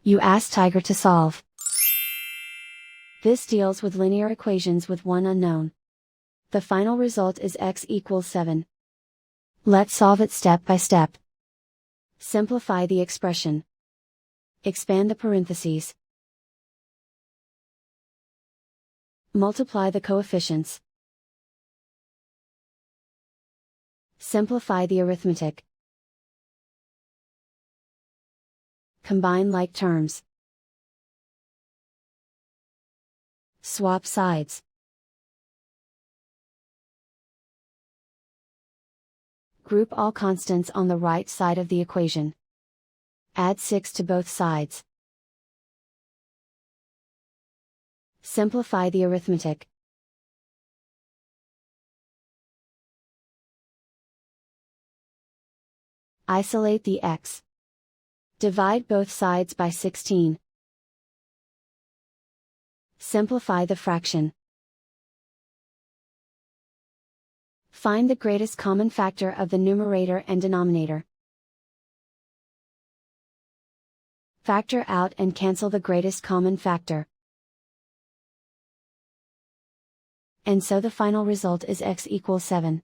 You ask Tiger to solve. This deals with linear equations with one unknown. The final result is x equals 7. Let's solve it step by step. Simplify the expression. Expand the parentheses. Multiply the coefficients. Simplify the arithmetic. Combine like terms. Swap sides. Group all constants on the right side of the equation. Add 6 to both sides. Simplify the arithmetic. Isolate the x. Divide both sides by 16. Simplify the fraction. Find the greatest common factor of the numerator and denominator. Factor out and cancel the greatest common factor. And so the final result is x equals 7.